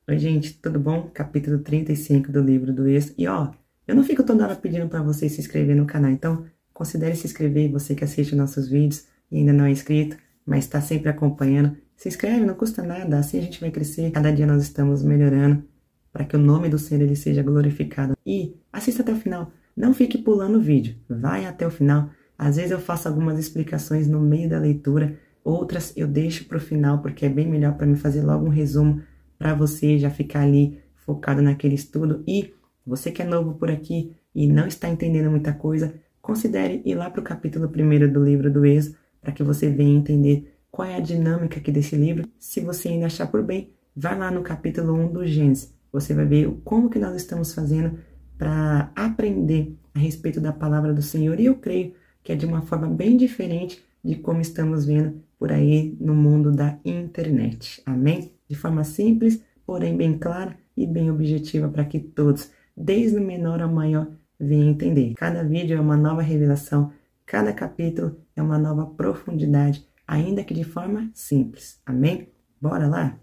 Oi, gente, tudo bom? Capítulo 35 do livro do Êxodo. E eu não fico toda hora pedindo para você se inscrever no canal, então considere se inscrever, você que assiste nossos vídeos e ainda não é inscrito, mas está sempre acompanhando. Se inscreve, não custa nada, assim a gente vai crescer. Cada dia nós estamos melhorando para que o nome do Senhor ele seja glorificado. E assista até o final, não fique pulando o vídeo, vai até o final. Às vezes eu faço algumas explicações no meio da leitura, outras eu deixo para o final porque é bem melhor para me fazer logo um resumo para você já ficar ali focado naquele estudo. E você que é novo por aqui e não está entendendo muita coisa, considere ir lá para o capítulo 1 do livro do Êxodo, para que você venha entender qual é a dinâmica aqui desse livro. Se você ainda achar por bem, vai lá no capítulo 1 do Gênesis. Você vai ver como que nós estamos fazendo para aprender a respeito da palavra do Senhor. E eu creio que é de uma forma bem diferente de como estamos vendo por aí no mundo da internet. Amém? De forma simples, porém bem clara e bem objetiva para que todos, desde o menor ao maior, venham entender. Cada vídeo é uma nova revelação, cada capítulo é uma nova profundidade, ainda que de forma simples. Amém? Bora lá?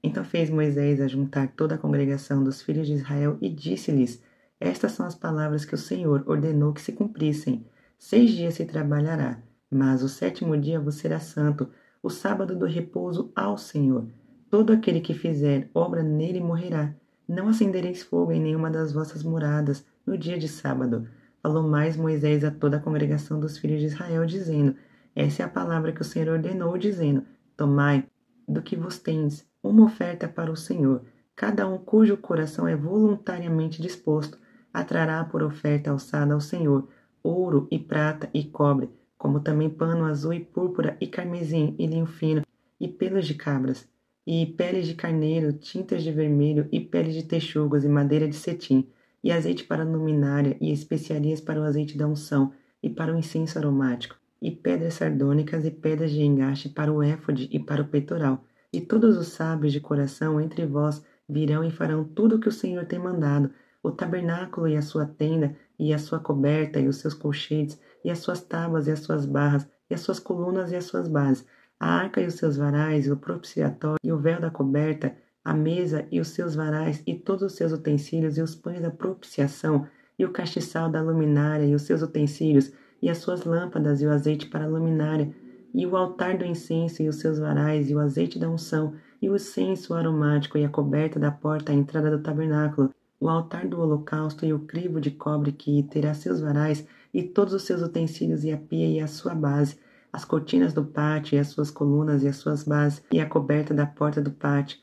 Então fez Moisés a juntar toda a congregação dos filhos de Israel e disse-lhes: Estas são as palavras que o Senhor ordenou que se cumprissem. 6 dias se trabalhará, mas o 7º dia vos será santo, o sábado do repouso ao Senhor. Todo aquele que fizer obra nele morrerá. Não acendereis fogo em nenhuma das vossas moradas no dia de sábado. Falou mais Moisés a toda a congregação dos filhos de Israel, dizendo: Essa é a palavra que o Senhor ordenou, dizendo: Tomai do que vos tendes uma oferta para o Senhor. Cada um cujo coração é voluntariamente disposto atrará por oferta alçada ao Senhor ouro e prata e cobre, como também pano azul e púrpura e carmesim e linho fino e pelos de cabras e peles de carneiro, tintas de vermelho e peles de texugos e madeira de cetim, e azeite para a luminária e especiarias para o azeite da unção e para o incenso aromático, e pedras sardônicas e pedras de engaste para o éfode e para o peitoral. E todos os sábios de coração entre vós virão e farão tudo o que o Senhor tem mandado, o tabernáculo e a sua tenda, e a sua coberta, e os seus colchetes, e as suas tábuas, e as suas barras, e as suas colunas, e as suas bases, a arca e os seus varais, e o propiciatório, e o véu da coberta, a mesa e os seus varais, e todos os seus utensílios, e os pães da propiciação, e o castiçal da luminária, e os seus utensílios, e as suas lâmpadas, e o azeite para a luminária, e o altar do incenso, e os seus varais, e o azeite da unção, e o incenso aromático, e a coberta da porta à entrada do tabernáculo, o altar do holocausto, e o crivo de cobre que terá seus varais, e todos os seus utensílios, e a pia e a sua base, as cortinas do pátio, e as suas colunas, e as suas bases, e a coberta da porta do pátio,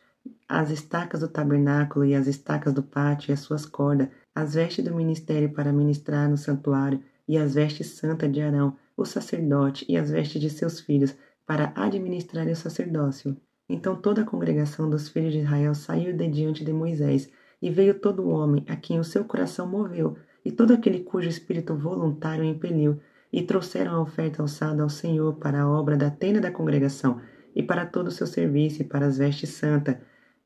as estacas do tabernáculo, e as estacas do pátio, e as suas cordas, as vestes do ministério para ministrar no santuário, e as vestes santas de Arão, o sacerdote, e as vestes de seus filhos, para administrar o sacerdócio. Então toda a congregação dos filhos de Israel saiu de diante de Moisés, e veio todo homem a quem o seu coração moveu, e todo aquele cujo espírito voluntário impeliu, e trouxeram a oferta alçada ao Senhor para a obra da tenda da congregação, e para todo o seu serviço, e para as vestes santas.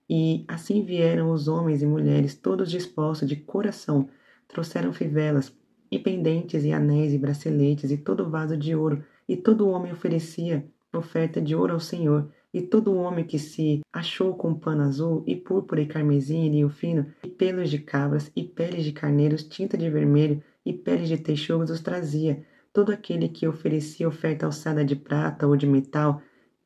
E assim vieram os homens e mulheres, todos dispostos de coração, trouxeram fivelas, e pendentes, e anéis, e braceletes, e todo vaso de ouro, e todo homem oferecia oferta de ouro ao Senhor, e todo homem que se achou com pano azul, e púrpura, e carmesim, e linho fino, e pelos de cabras, e peles de carneiros, tinta de vermelho, e peles de texugos os trazia. Todo aquele que oferecia oferta alçada de prata ou de metal,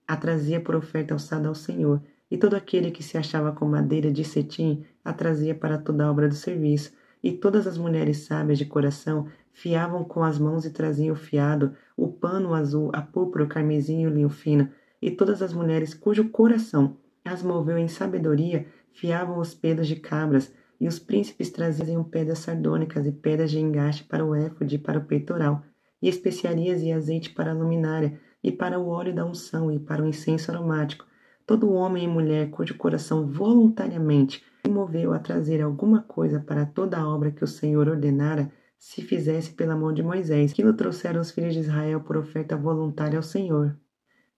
a trazia por oferta alçada ao Senhor. E todo aquele que se achava com madeira de cetim, a trazia para toda a obra do serviço. E todas as mulheres sábias de coração fiavam com as mãos e traziam o fiado, o pano azul, a púrpura, o carmesim e o linho fino. E todas as mulheres cujo coração as moveu em sabedoria, fiavam os pelos de cabras, e os príncipes traziam pedras sardônicas e pedras de engaste para o éfode e para o peitoral, e especiarias e azeite para a luminária, e para o óleo da unção, e para o incenso aromático. Todo homem e mulher cujo coração voluntariamente se moveu a trazer alguma coisa para toda a obra que o Senhor ordenara, se fizesse pela mão de Moisés, que o trouxeram os filhos de Israel por oferta voluntária ao Senhor.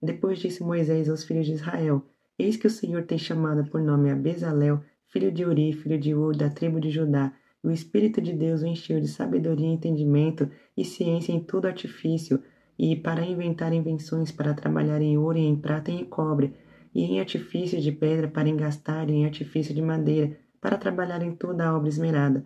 Depois disse Moisés aos filhos de Israel: Eis que o Senhor tem chamado por nome a Bezalel, filho de Uri, filho de Ur, da tribo de Judá, e o Espírito de Deus o encheu de sabedoria, entendimento e ciência em todo artifício, e para inventar invenções, para trabalhar em ouro e em prata e em cobre, e em artifício de pedra para engastar, e em artifício de madeira para trabalhar em toda a obra esmerada.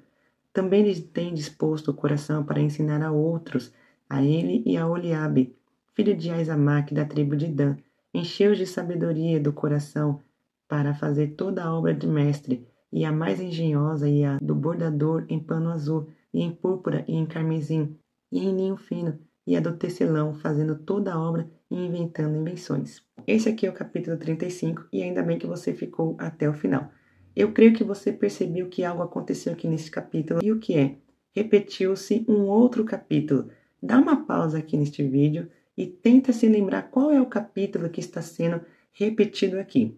Também lhe tem disposto o coração para ensinar a outros, a ele e a Oliabe, filho de Aizamaque da tribo de Dan. Encheu-os de sabedoria do coração para fazer toda a obra de mestre, e a mais engenhosa e a do bordador em pano azul, e em púrpura e em carmesim, e em linho fino, e a do tecelão, fazendo toda a obra e inventando invenções. Esse aqui é o capítulo 35, e ainda bem que você ficou até o final. Eu creio que você percebeu que algo aconteceu aqui nesse capítulo, e o que é? Repetiu-se um outro capítulo. Dá uma pausa aqui neste vídeo e tenta se lembrar qual é o capítulo que está sendo repetido aqui,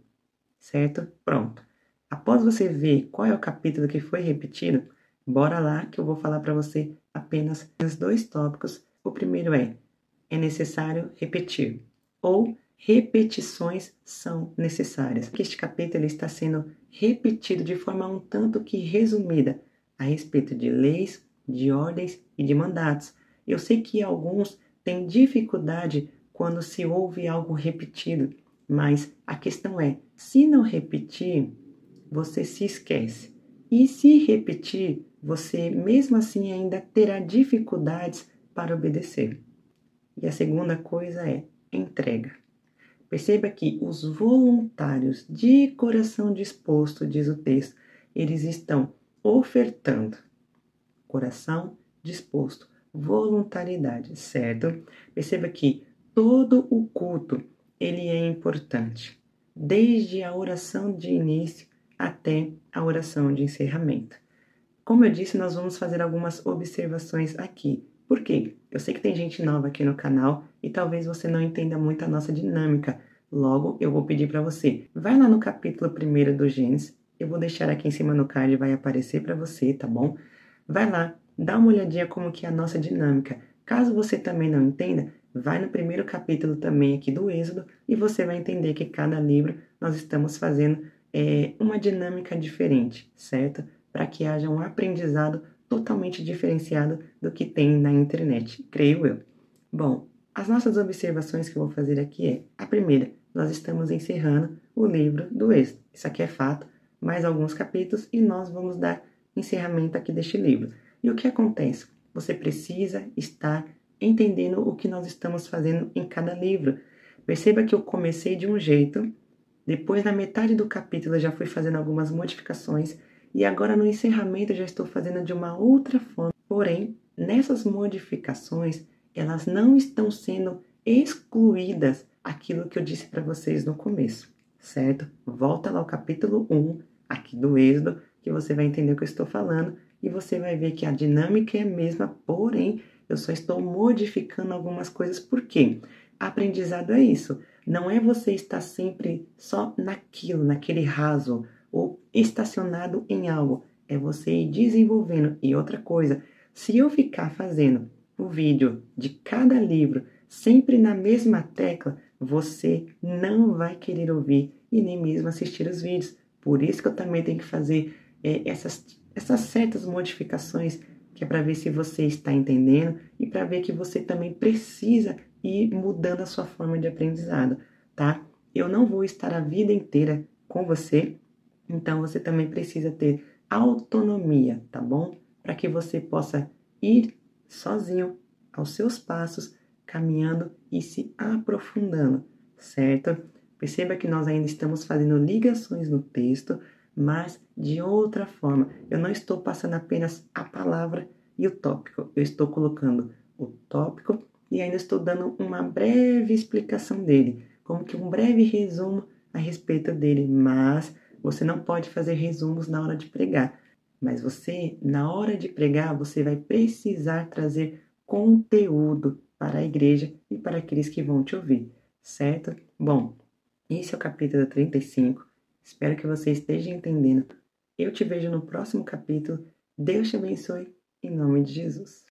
certo? Pronto. Após você ver qual é o capítulo que foi repetido, bora lá que eu vou falar para você apenas os 2 tópicos. O primeiro é necessário repetir, ou repetições são necessárias. Porque este capítulo está sendo repetido de forma um tanto que resumida a respeito de leis, de ordens e de mandatos. Eu sei que alguns têm dificuldade quando se ouve algo repetido, mas a questão é, se não repetir, você se esquece. E se repetir, você mesmo assim ainda terá dificuldades para obedecer. E a segunda coisa é entrega. Perceba que os voluntários de coração disposto, diz o texto, eles estão ofertando. Coração disposto, voluntariedade, certo? Perceba que todo o culto, ele é importante, desde a oração de início até a oração de encerramento. Como eu disse, nós vamos fazer algumas observações aqui. Por quê? Eu sei que tem gente nova aqui no canal e talvez você não entenda muito a nossa dinâmica. Logo, eu vou pedir para você, vai lá no capítulo 1 do Gênesis, eu vou deixar aqui em cima no card, vai aparecer para você, tá bom? Vai lá, dá uma olhadinha como que é a nossa dinâmica. Caso você também não entenda, vai no primeiro capítulo também aqui do Êxodo e você vai entender que cada livro nós estamos fazendo uma dinâmica diferente, certo? Para que haja um aprendizado totalmente diferenciado do que tem na internet, creio eu. Bom, as nossas observações que eu vou fazer aqui é, a primeira, nós estamos encerrando o livro do Êxodo. Isso aqui é fato, mais alguns capítulos e nós vamos dar encerramento aqui deste livro. E o que acontece? Você precisa estar entendendo o que nós estamos fazendo em cada livro. Perceba que eu comecei de um jeito, depois na metade do capítulo eu já fui fazendo algumas modificações e agora no encerramento eu já estou fazendo de uma outra forma. Porém, nessas modificações, elas não estão sendo excluídas aquilo que eu disse para vocês no começo, certo? Volta lá ao capítulo 1, aqui do Êxodo, que você vai entender o que eu estou falando e você vai ver que a dinâmica é a mesma, porém, eu só estou modificando algumas coisas. Por quê? Aprendizado é isso. Não é você estar sempre só naquilo, naquele raso, ou estacionado em algo. É você ir desenvolvendo. E outra coisa, se eu ficar fazendo o vídeo de cada livro sempre na mesma tecla, você não vai querer ouvir e nem mesmo assistir os vídeos. Por isso que eu também tenho que fazer essas certas modificações, que é para ver se você está entendendo e para ver que você também precisa ir mudando a sua forma de aprendizado, tá? Eu não vou estar a vida inteira com você, então você também precisa ter autonomia, tá bom? Para que você possa ir sozinho aos seus passos, caminhando e se aprofundando, certo? Perceba que nós ainda estamos fazendo ligações no texto, mas de outra forma. Eu não estou passando apenas a palavra e o tópico. Eu estou colocando o tópico e ainda estou dando uma breve explicação dele, como que um breve resumo a respeito dele, mas você não pode fazer resumos na hora de pregar. Mas você, na hora de pregar, você vai precisar trazer conteúdo para a igreja e para aqueles que vão te ouvir, certo? Bom, esse é o capítulo 35. Espero que você esteja entendendo. Eu te vejo no próximo capítulo. Deus te abençoe, em nome de Jesus.